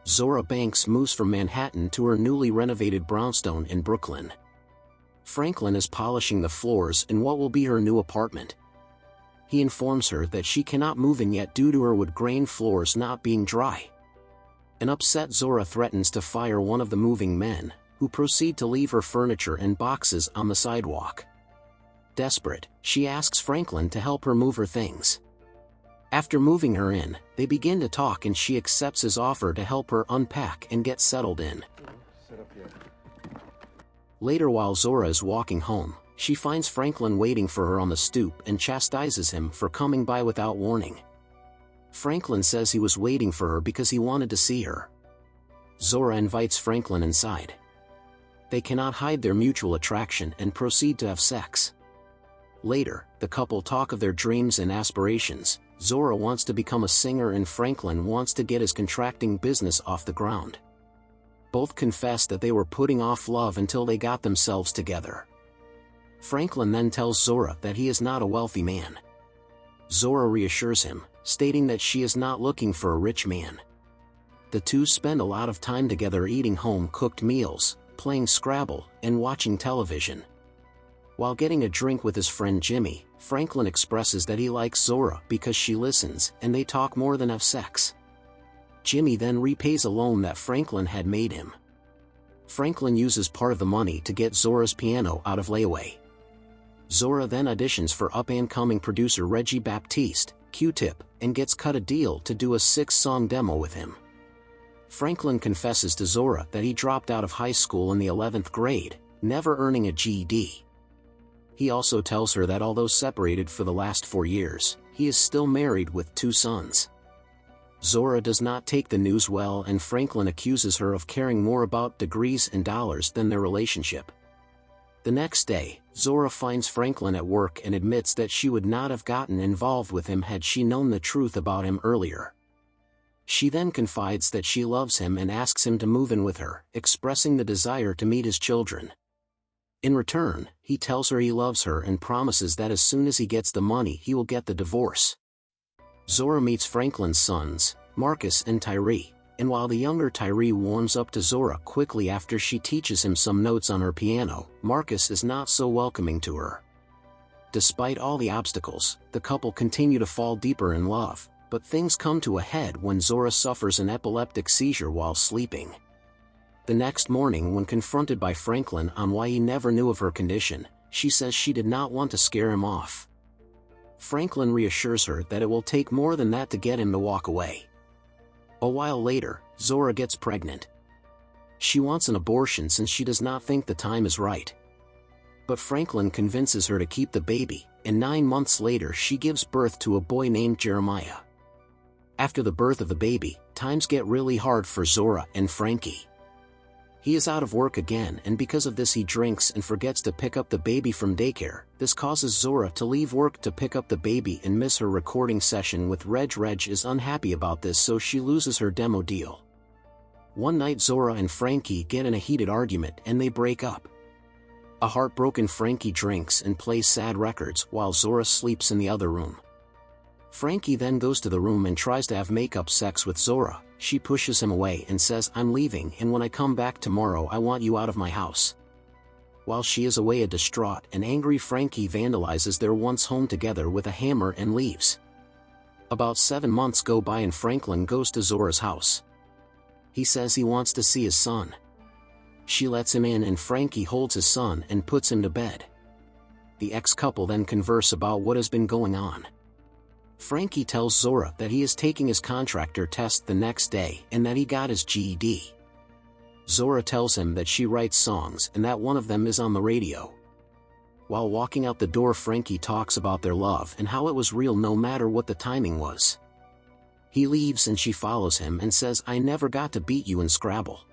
Zora Banks moves from Manhattan to her newly renovated brownstone in Brooklyn. Franklin is polishing the floors in what will be her new apartment. He informs her that she cannot move in yet due to her wood grain floors not being dry. An upset Zora threatens to fire one of the moving men, who proceed to leave her furniture and boxes on the sidewalk. Desperate, she asks Franklin to help her move her things. After moving her in, they begin to talk and she accepts his offer to help her unpack and get settled in. Later, while Zora is walking home, she finds Franklin waiting for her on the stoop and chastises him for coming by without warning. Franklin says he was waiting for her because he wanted to see her. Zora invites Franklin inside. They cannot hide their mutual attraction and proceed to have sex. Later, the couple talk of their dreams and aspirations. Zora wants to become a singer and Franklin wants to get his contracting business off the ground. Both confess that they were putting off love until they got themselves together. Franklin then tells Zora that he is not a wealthy man. Zora reassures him, stating that she is not looking for a rich man. The two spend a lot of time together eating home-cooked meals, playing Scrabble, and watching television. While getting a drink with his friend Jimmy, Franklin expresses that he likes Zora because she listens and they talk more than have sex. Jimmy then repays a loan that Franklin had made him. Franklin uses part of the money to get Zora's piano out of layaway. Zora then auditions for up-and-coming producer Reggie Baptiste, Q-Tip, and gets cut a deal to do a 6-song demo with him. Franklin confesses to Zora that he dropped out of high school in the 11th grade, never earning a GED. He also tells her that although separated for the last 4 years, he is still married with 2 sons. Zora does not take the news well and Franklin accuses her of caring more about degrees and dollars than their relationship. The next day, Zora finds Franklin at work and admits that she would not have gotten involved with him had she known the truth about him earlier. She then confides that she loves him and asks him to move in with her, expressing the desire to meet his children. In return, he tells her he loves her and promises that as soon as he gets the money he will get the divorce. Zora meets Franklin's sons, Marcus and Tyree, and while the younger Tyree warms up to Zora quickly after she teaches him some notes on her piano, Marcus is not so welcoming to her. Despite all the obstacles, the couple continue to fall deeper in love, but things come to a head when Zora suffers an epileptic seizure while sleeping. The next morning, when confronted by Franklin on why he never knew of her condition, she says she did not want to scare him off. Franklin reassures her that it will take more than that to get him to walk away. A while later, Zora gets pregnant. She wants an abortion since she does not think the time is right. But Franklin convinces her to keep the baby, and 9 months later she gives birth to a boy named Jeremiah. After the birth of the baby, times get really hard for Zora and Frankie. He is out of work again and because of this he drinks and forgets to pick up the baby from daycare. This causes Zora to leave work to pick up the baby and miss her recording session with Reg. Reg is unhappy about this so she loses her demo deal. One night Zora and Frankie get in a heated argument and they break up. A heartbroken Frankie drinks and plays sad records while Zora sleeps in the other room. Frankie then goes to the room and tries to have make-up sex with Zora. She pushes him away and says, "I'm leaving and when I come back tomorrow I want you out of my house." While she is away, a distraught and angry Frankie vandalizes their once home together with a hammer and leaves. About 7 months go by and Franklin goes to Zora's house. He says he wants to see his son. She lets him in and Frankie holds his son and puts him to bed. The ex-couple then converse about what has been going on. Frankie tells Zora that he is taking his contractor test the next day and that he got his GED. Zora tells him that she writes songs and that one of them is on the radio. While walking out the door, Frankie talks about their love and how it was real no matter what the timing was. He leaves and she follows him and says, "I never got to beat you in Scrabble."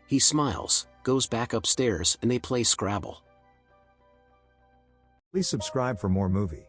He smiles, goes back upstairs and they play Scrabble. Please subscribe for more movie